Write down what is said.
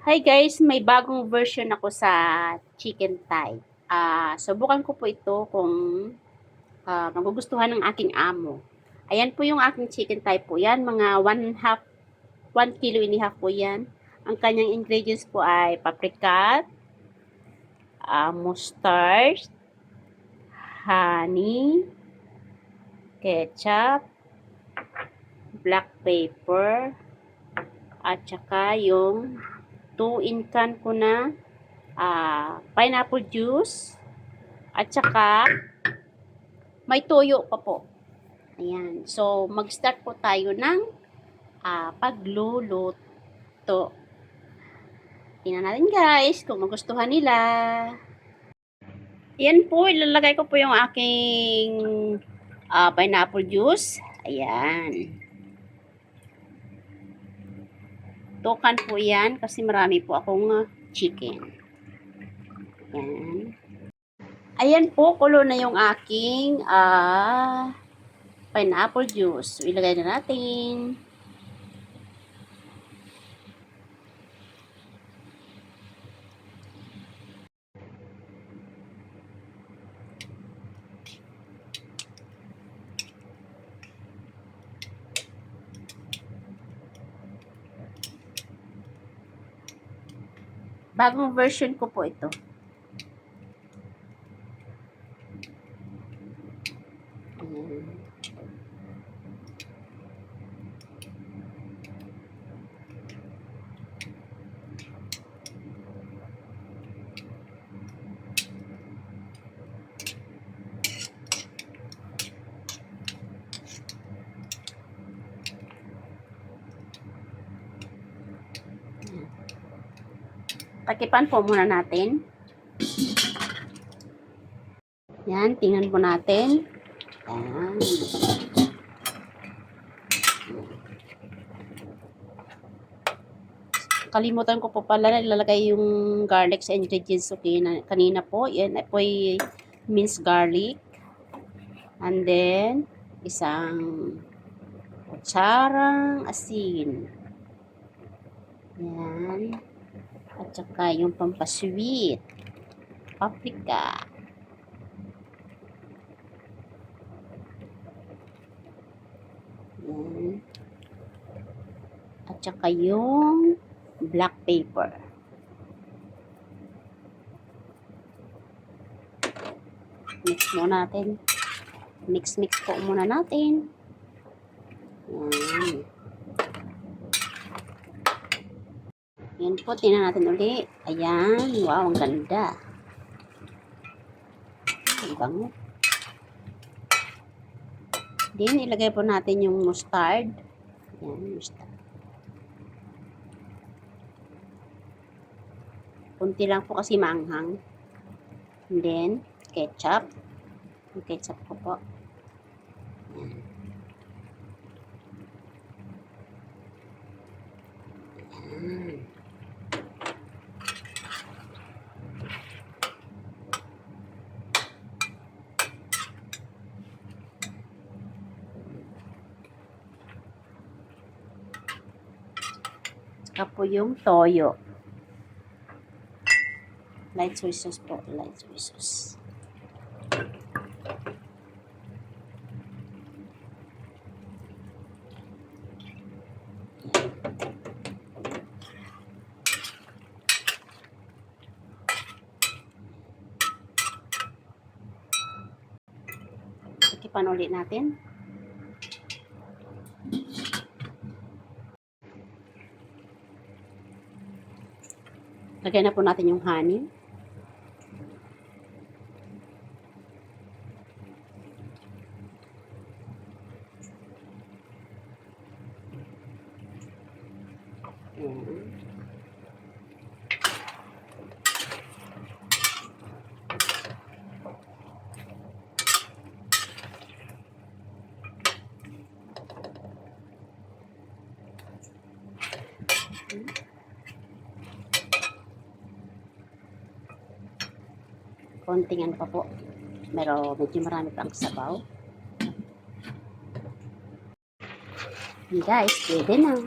Hi guys, may bagong version ako sa chicken thigh. Subukan ko po ito kung magugustuhan ng aking amo. Ayan po yung aking chicken thigh po yan. Mga 1 kilo and a half po yan. Ang kanyang ingredients po ay paprika, mustard, honey, ketchup, black pepper, at saka yung 2-in-can ko na pineapple juice, at saka may toyo pa po. Ayan. So, mag-start po tayo ng pagluluto. Tingnan natin guys kung magustuhan nila. Ayan po, ilalagay ko po yung aking pineapple juice. Ayan. Tukan po yan kasi marami po akong chicken. Ayan. Ayan po, kulo na yung aking pineapple juice. So, ilagay na natin. Bagong version ko po ito. Ayan. Takipan po muna natin. Yan, tingnan po natin. Yan. Kalimutan ko po pala na ilalagay yung garlic sa ingredients. Okay, kanina po. Yan po ay minced garlic. And then, isang kutsarang asin. Yan. At saka yung pampasweet. Paprika. Yan. At saka yung black pepper. Mix muna natin. Mix po muna natin. Yan. Yan po, tingnan natin ulit. Ayan. Wow, ang ganda. Ang bango. Then, ilagay po natin yung mustard. Ayan, mustard. Kunti lang po kasi maanghang. And then, ketchup. Yung ketchup ko po. Ayan. Ayan. Saka po yung toyo. Light soy sauce po. Light soy sauce. Ikipan ulit natin. Lagay na po natin yung honey. Konting ano pa po. Pero medyo marami pang sabaw. Guys, pwede na.